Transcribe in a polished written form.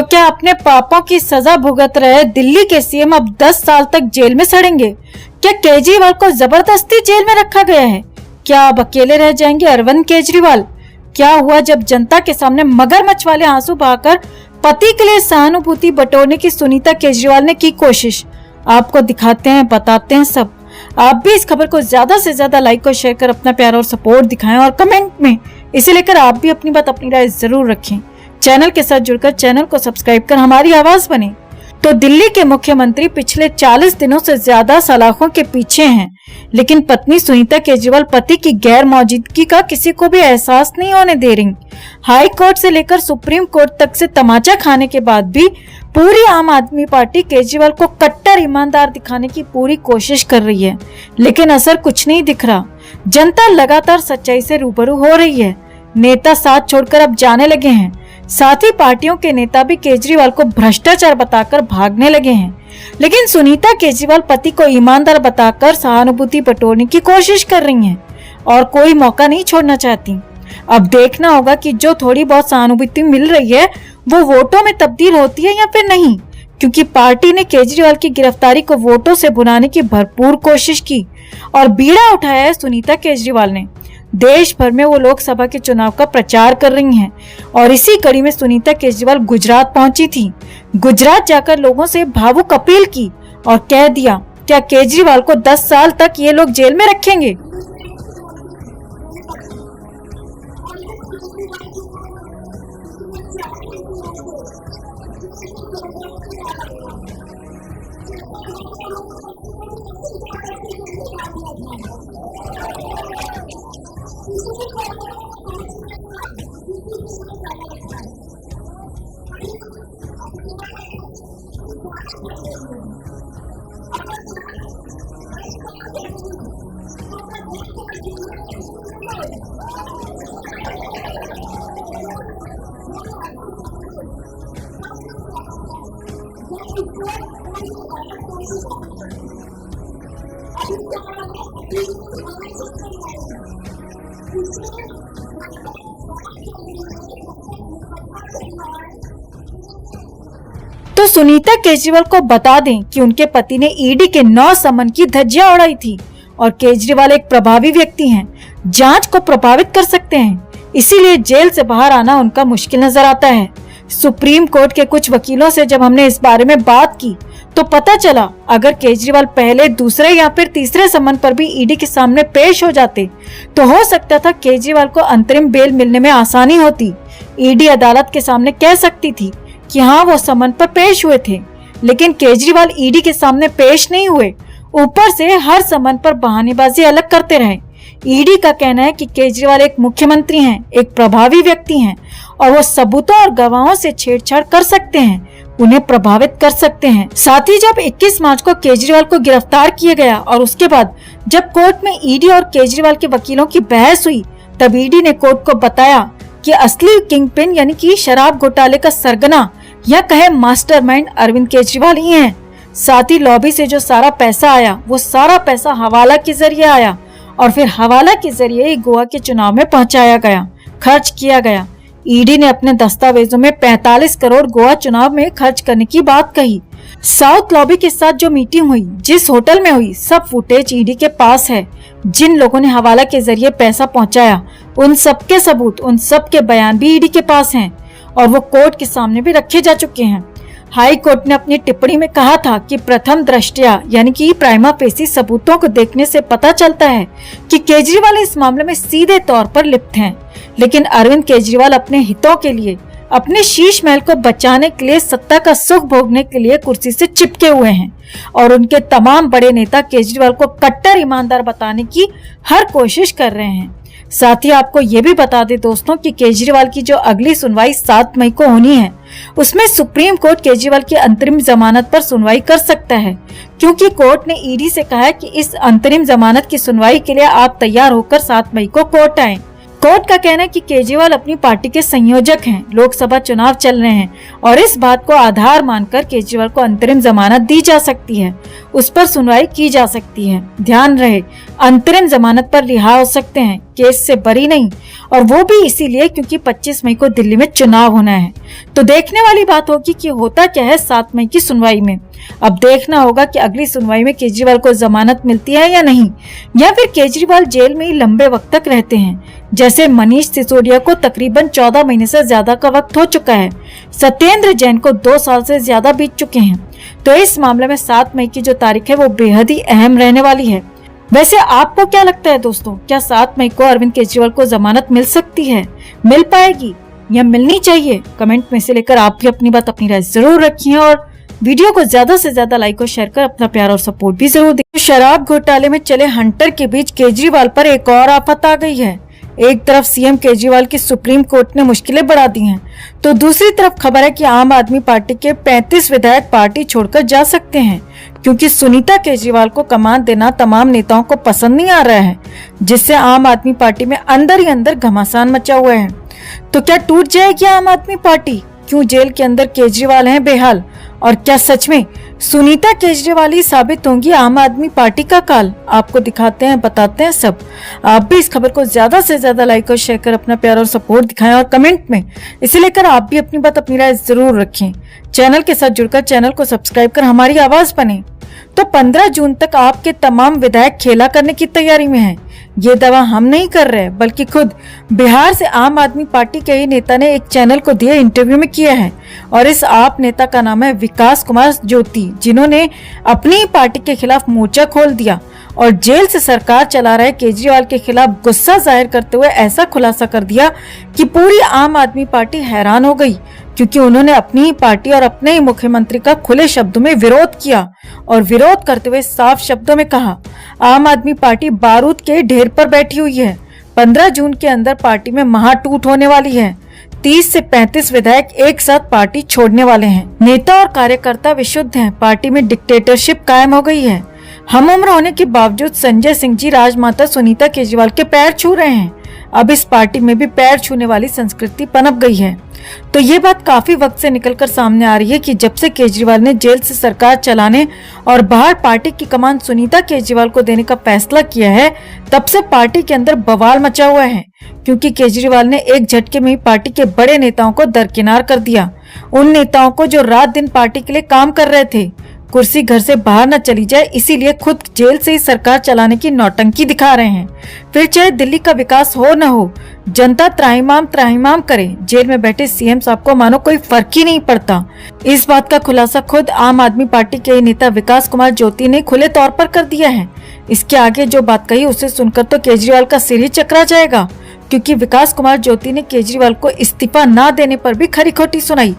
तो क्या अपने पापों की सजा भुगत रहे दिल्ली के सीएम अब 10 साल तक जेल में सड़ेंगे? क्या केजरीवाल को जबरदस्ती जेल में रखा गया है? क्या अब अकेले रह जाएंगे अरविंद केजरीवाल? क्या हुआ जब जनता के सामने मगरमच्छ वाले आंसू बहाकर पति के लिए सहानुभूति बटोरने की सुनीता केजरीवाल ने की कोशिश? आपको दिखाते हैं, बताते हैं सब। आप भी इस खबर को ज्यादा से ज्यादा लाइक और शेयर कर अपना प्यार और सपोर्ट दिखाएं और कमेंट में इसे लेकर आप भी अपनी बात, अपनी राय जरूर रखें। चैनल के साथ जुड़कर चैनल को सब्सक्राइब कर हमारी आवाज बने। तो दिल्ली के मुख्यमंत्री पिछले 40 दिनों से ज्यादा सलाखों के पीछे हैं, लेकिन पत्नी सुनीता केजरीवाल पति की गैर मौजूदगी का किसी को भी एहसास नहीं होने दे रही। हाई कोर्ट से लेकर सुप्रीम कोर्ट तक से तमाचा खाने के बाद भी पूरी आम आदमी पार्टी केजरीवाल को कट्टर ईमानदार दिखाने की पूरी कोशिश कर रही है, लेकिन असर कुछ नहीं दिख रहा। जनता लगातार सच्चाई से रूबरू हो रही है। नेता साथ छोड़कर अब जाने लगे हैं। साथ ही पार्टियों के नेता भी केजरीवाल को भ्रष्टाचार बताकर भागने लगे हैं, लेकिन सुनीता केजरीवाल पति को ईमानदार बताकर सहानुभूति बटोरने की कोशिश कर रही हैं और कोई मौका नहीं छोड़ना चाहती। अब देखना होगा कि जो थोड़ी बहुत सहानुभूति मिल रही है वो वोटों में तब्दील होती है या फिर नहीं, क्योंकि पार्टी ने केजरीवाल की गिरफ्तारी को वोटों से भुनाने की भरपूर कोशिश की और बीड़ा उठाया है सुनीता केजरीवाल ने। देश भर में वो लोकसभा के चुनाव का प्रचार कर रही हैं और इसी कड़ी में सुनीता केजरीवाल गुजरात पहुंची थी। गुजरात जाकर लोगों से भावुक अपील की और कह दिया, क्या केजरीवाल को 10 साल तक ये लोग जेल में रखेंगे? तो सुनीता केजरीवाल को बता दें कि उनके पति ने ईडी के 9 समन की धज्जियां उड़ाई थी और केजरीवाल एक प्रभावी व्यक्ति हैं, जांच को प्रभावित कर सकते हैं, इसीलिए जेल से बाहर आना उनका मुश्किल नजर आता है। सुप्रीम कोर्ट के कुछ वकीलों से जब हमने इस बारे में बात की तो पता चला अगर केजरीवाल पहले, दूसरे या फिर तीसरे समन पर भी ईडी के सामने पेश हो जाते तो हो सकता था केजरीवाल को अंतरिम बेल मिलने में आसानी होती। ईडी अदालत के सामने कह सकती थी कि हाँ वो समन पर पेश हुए थे, लेकिन केजरीवाल ईडी के सामने पेश नहीं हुए, ऊपर से हर समन पर बहानेबाजी अलग करते रहे। ईडी का कहना है कि केजरीवाल एक मुख्यमंत्री हैं, एक प्रभावी व्यक्ति हैं और वो सबूतों और गवाहों से छेड़छाड़ कर सकते हैं, उन्हें प्रभावित कर सकते हैं। साथ ही जब 21 मार्च को केजरीवाल को गिरफ्तार किया गया और उसके बाद जब कोर्ट में ईडी और केजरीवाल के वकीलों की बहस हुई, तब ईडी ने कोर्ट को बताया कि असली किंगपिन यानी कि शराब घोटाले का सरगना या कहे मास्टरमाइंड अरविंद केजरीवाल ही हैं। साथ ही लॉबी से जो सारा पैसा आया वो सारा पैसा हवाला के जरिए आया और फिर हवाला के जरिए ही गोवा के चुनाव में पहुंचाया गया, खर्च किया गया। ईडी ने अपने दस्तावेजों में 45 करोड़ गोवा चुनाव में खर्च करने की बात कही। साउथ लॉबी के साथ जो मीटिंग हुई, जिस होटल में हुई, सब फुटेज ईडी के पास है। जिन लोगों ने हवाला के जरिए पैसा पहुंचाया उन सब के सबूत, उन सब के बयान भी ईडी के पास हैं और वो कोर्ट के सामने भी रखे जा चुके हैं। हाई कोर्ट ने अपनी टिप्पणी में कहा था कि प्रथम दृष्टया यानी कि प्राइमा फेसी सबूतों को देखने से पता चलता है कि केजरीवाल इस मामले में सीधे तौर पर लिप्त हैं, लेकिन अरविंद केजरीवाल अपने हितों के लिए, अपने शीश महल को बचाने के लिए, सत्ता का सुख भोगने के लिए कुर्सी से चिपके हुए हैं और उनके तमाम बड़े नेता केजरीवाल को कट्टर ईमानदार बताने की हर कोशिश कर रहे हैं। साथ ही आपको ये भी बता दें दोस्तों कि केजरीवाल की जो अगली सुनवाई 7 मई को होनी है, उसमें सुप्रीम कोर्ट केजरीवाल की अंतरिम जमानत पर सुनवाई कर सकता है, क्योंकि कोर्ट ने ईडी से कहा है कि इस अंतरिम जमानत की सुनवाई के लिए आप तैयार होकर 7 मई को कोर्ट आएं। कोर्ट का कहना है कि केजरीवाल अपनी पार्टी के संयोजक हैं, लोकसभा चुनाव चल रहे हैं और इस बात को आधार मानकर केजरीवाल को अंतरिम जमानत दी जा सकती है, उस पर सुनवाई की जा सकती है। ध्यान रहे, अंतरिम जमानत पर रिहा हो सकते हैं, केस से बरी नहीं, और वो भी इसीलिए क्योंकि 25 मई को दिल्ली में चुनाव होना है। तो देखने वाली बात होगी कि होता क्या है 7 मई की सुनवाई में। अब देखना होगा कि अगली सुनवाई में केजरीवाल को जमानत मिलती है या नहीं, या फिर केजरीवाल जेल में ही लंबे वक्त तक रहते हैं। जैसे मनीष सिसोदिया को तकरीबन 14 महीने से ज्यादा का वक्त हो चुका है, सत्येंद्र जैन को 2 साल से ज्यादा बीत चुके हैं। तो इस मामले में 7 मई की जो तारीख है वो बेहद ही अहम रहने वाली है। वैसे आपको क्या लगता है दोस्तों, क्या 7 मई को अरविंद केजरीवाल को जमानत मिल सकती है, मिल पाएगी या मिलनी चाहिए? कमेंट में से लेकर आप भी अपनी बात, अपनी राय जरूर रखिए और वीडियो को ज्यादा से ज्यादा लाइक और शेयर कर अपना प्यार और सपोर्ट भी जरूर दें। शराब घोटाले में चले हंटर के बीच केजरीवाल पर एक और आफत आ गई है। एक तरफ सीएम केजरीवाल की सुप्रीम कोर्ट ने मुश्किलें बढ़ा दी हैं, तो दूसरी तरफ खबर है कि आम आदमी पार्टी के 35 विधायक पार्टी छोड़कर जा सकते हैं, क्योंकि सुनीता केजरीवाल को कमान देना तमाम नेताओं को पसंद नहीं आ रहा है, जिससे आम आदमी पार्टी में अंदर ही अंदर घमासान मचा हुआ है। तो क्या टूट जाएगी आम आदमी पार्टी? क्यों जेल के अंदर केजरीवाल हैं बेहाल? और क्या सच में सुनीता केजरीवाल ही साबित होंगी आम आदमी पार्टी का काल? आपको दिखाते हैं, बताते हैं सब। आप भी इस खबर को ज्यादा से ज्यादा लाइक और शेयर कर अपना प्यार और सपोर्ट दिखाएं और कमेंट में इसे लेकर आप भी अपनी बात, अपनी राय जरूर रखें। चैनल के साथ जुड़कर चैनल को सब्सक्राइब कर हमारी आवाज बने। तो 15 जून तक आपके तमाम विधायक खेला करने की तैयारी में हैं। ये दावा हम नहीं कर रहे, बल्कि खुद बिहार से आम आदमी पार्टी के ही नेता ने एक चैनल को दिए इंटरव्यू में किया है। और इस आप नेता का नाम है विकास कुमार ज्योति, जिन्होंने अपनी पार्टी के खिलाफ मोर्चा खोल दिया और जेल से सरकार चला रहे केजरीवाल के खिलाफ गुस्सा जाहिर करते हुए ऐसा खुलासा कर दिया कि पूरी आम आदमी पार्टी हैरान हो गई, क्योंकि उन्होंने अपनी ही पार्टी और अपने ही मुख्यमंत्री का खुले शब्दों में विरोध किया और विरोध करते हुए साफ शब्दों में कहा, आम आदमी पार्टी बारूद के ढेर पर बैठी हुई है। 15 जून के अंदर पार्टी में महाटूट होने वाली है। 30 से 35 विधायक एक साथ पार्टी छोड़ने वाले हैं। नेता और कार्यकर्ता विशुद्ध हैं। पार्टी में डिक्टेटरशिप कायम हो गई है। हम उम्र होने के बावजूद संजय सिंह जी राजमाता सुनीता केजरीवाल के पैर छू रहे हैं। अब इस पार्टी में भी पैर छूने वाली संस्कृति पनप गई है। तो ये बात काफी वक्त से निकलकर सामने आ रही है कि जब से केजरीवाल ने जेल से सरकार चलाने और बाहर पार्टी की कमान सुनीता केजरीवाल को देने का फैसला किया है, तब से पार्टी के अंदर बवाल मचा हुआ है, क्योंकि केजरीवाल ने एक झटके में ही पार्टी के बड़े नेताओं को दरकिनार कर दिया। उन नेताओं को जो रात दिन पार्टी के लिए काम कर रहे थे। कुर्सी घर से बाहर न चली जाए, इसीलिए खुद जेल से ही सरकार चलाने की नौटंकी दिखा रहे हैं। फिर चाहे दिल्ली का विकास हो न हो, जनता त्राहिमाम त्राहिमाम करे, जेल में बैठे सीएम साहब को मानो कोई फर्क ही नहीं पड़ता। इस बात का खुलासा खुद आम आदमी पार्टी के नेता विकास कुमार ज्योति ने खुले तौर पर कर दिया है। इसके आगे जो बात कही उसे सुनकर तो केजरीवाल का सिर ही चकरा जाएगा, क्योंकि विकास कुमार ज्योति ने केजरीवाल को इस्तीफा न देने पर भी खरी खोटी सुनाई